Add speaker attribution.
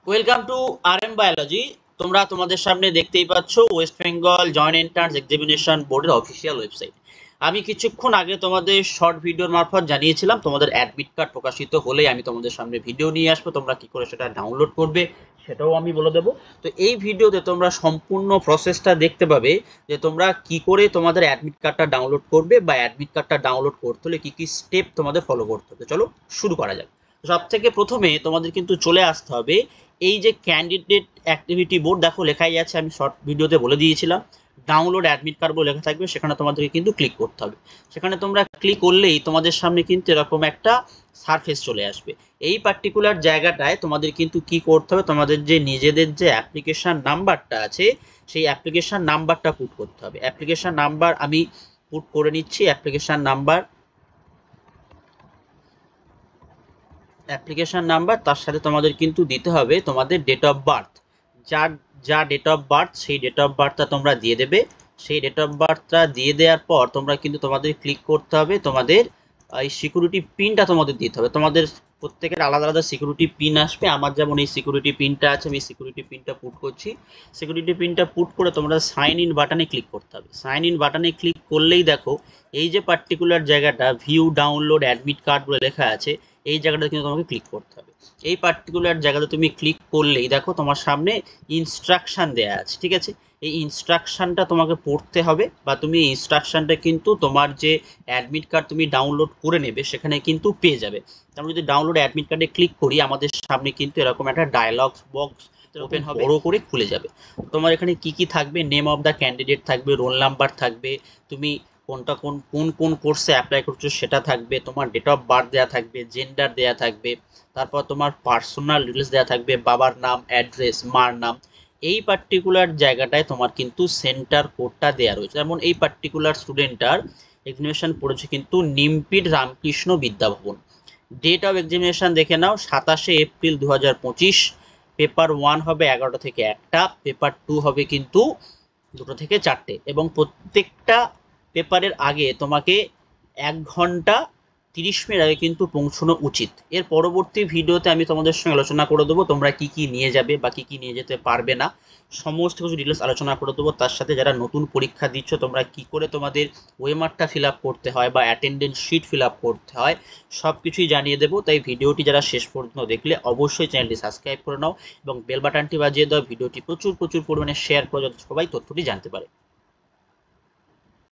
Speaker 1: Welcome to RM biology. তোমরা তোমাদের সামনে দেখতেই পাচ্ছ West Bengal joint entrance examination বোর্ডের অফিসিয়াল ওয়েবসাইট। আমি কিছুক্ষণ আগে তোমাদের শর্ট ভিডিওর মারফত জানিয়েছিলাম তোমাদের অ্যাডমিট কার্ড প্রকাশিত হলেই আমি তোমাদের সামনে ভিডিও নিয়ে আসবো, তোমরা কি করে সেটা ডাউনলোড করবে সেটাও আমি বলে দেবো। তো এই ভিডিওতে তোমরা সম্পূর্ণ প্রসেসটা দেখতে পাবে যে তোমরা কি করে তোমাদের অ্যাডমিট কার্ডটা ডাউনলোড করবে বা অ্যাডমিট কার্ডটা ডাউনলোড করতে হলে কি কি স্টেপ তোমাদের ফলো করতে হবে। চলো শুরু করা যাক। সব থেকে প্রথমে তোমাদের কিন্তু চলে আসতে হবে এই যে ক্যান্ডিডেট অ্যাক্টিভিটি বোর্ড, দেখো লেখাই আছে, আমি শর্ট ভিডিওতে বলে দিয়েছিলাম ডাউনলোড অ্যাডমিট কার্ড বলে লেখা থাকবে, সেখানে তোমাদেরকে কিন্তু ক্লিক করতে হবে। সেখানে তোমরা ক্লিক করলেই তোমাদের সামনে কিন্তু এরকম একটা সারফেস চলে আসবে। এই পার্টিকুলার জায়গাটায় তোমাদের কিন্তু কি করতে হবে, তোমাদের যে নিজেদের যে অ্যাপ্লিকেশন নাম্বারটা আছে সেই অ্যাপ্লিকেশন নাম্বারটা পুট করতে হবে। অ্যাপ্লিকেশন নাম্বার আমি পুট করে নিচ্ছি। অ্যাপ্লিকেশন নাম্বার তার সাথে তোমাদের কিন্তু দিতে হবে তোমাদের ডেট অফ বার্থ। যার যা ডেট অফ বার্থ সেই ডেট অফ বার্থটা তোমরা দিয়ে দেবে। সেই ডেট অফ বার্থটা দিয়ে দেওয়ার পর তোমরা কিন্তু তোমাদের ক্লিক করতে হবে তোমাদের এই সিকিউরিটি পিনটা তোমাদের দিতে হবে। তোমাদের প্রত্যেকের আলাদা আলাদা সিকিউরিটি পিন আসবে। আমার যেমন এই সিকিউরিটি পিনটা আছে, আমি সিকিউরিটি পিনটা পুট করছি। সিকিউরিটি পিনটা পুট করে তোমরা সাইন ইন বাটনে ক্লিক করতে হবে। সাইন ইন বাটনে ক্লিক করলেই দেখো এই যে পার্টিকুলার জায়গাটা ভিউ ডাউনলোড অ্যাডমিট কার্ড বলে লেখা আছে, এই জায়গাটা কিন্তু তোমাকে ক্লিক করতে হবে। এই পার্টিকুলার জায়গাতে তুমি ক্লিক করলেই দেখো তোমার সামনে ইনস্ট্রাকশন দেয়া আছে, ঠিক আছে। এই ইনস্ট্রাকশনটা তোমাকে পড়তে হবে বা তুমি এই ইনস্ট্রাকশনটা কিন্তু তোমার যে অ্যাডমিট কার্ড তুমি ডাউনলোড করে নেবে সেখানে কিন্তু পেয়ে যাবে। আমরা যদি ডাউনলোড অ্যাডমিট কার্ডে ক্লিক করি আমাদের সামনে কিন্তু এরকম একটা ডায়লগ বক্স ওপেন হবে, বড় করে খুলে যাবে। তোমার এখানে কি কি থাকবে, নেম অফ দ্য ক্যান্ডিডেট থাকবে, রোল নাম্বার থাকবে, তুমি কোনটা কোন কোর্সে অ্যাপ্লাই করছো সেটা থাকবে, তোমার ডেট অফ বার্থ দেওয়া থাকবে, জেন্ডার দেওয়া থাকবে, তারপর তোমার পার্সোনাল ডিটেলস দেওয়া থাকবে, বাবার নাম, অ্যাড্রেস, মার নাম। এই পার্টিকুলার জায়গাটায় তোমার কিন্তু সেন্টার কোডটা দেওয়া রয়েছে। যেমন এই পার্টিকুলার স্টুডেন্টটার এক্সামিনেশন পড়েছে কিন্তু নিমপিড Ramakrishna Vidyabhavan. Date of examination দেখে নাও 27শে এপ্রিল 2025। পেপার 1 হবে 11টা থেকে 1টা, পেপার 2 হবে কিন্তু 2টো থেকে 4টে, এবং প্রত্যেকটা পেপারের আগে তোমাকে 1 ঘন্টা 30 মিনিট আগে কিন্তু পৌঁছানো উচিত। এর পরবর্তী ভিডিওতে আমি তোমাদের সঙ্গে আলোচনা করে দেবো তোমরা কি কি নিয়ে যাবে বা কি কি নিয়ে যেতে পারবে না, সমস্ত কিছু ডিটেলস আলোচনা করে দেবো। তার সাথে যারা নতুন পরীক্ষা দিচ্ছ তোমরা কি করে তোমাদের ওয়েমারটা ফিল আপ করতে হয় বা অ্যাটেন্ডেন্স শিট ফিল আপ করতে হয় সব কিছুই জানিয়ে দেবো। তাই ভিডিওটি যারা শেষ পর্যন্ত দেখলে অবশ্যই চ্যানেলটি সাবস্ক্রাইব করে নাও এবং বেল বাটনটি বাজিয়ে দাও। ভিডিওটি প্রচুর পরিমাণে শেয়ার করে যাতে সবাই তথ্যটি জানতে পারে।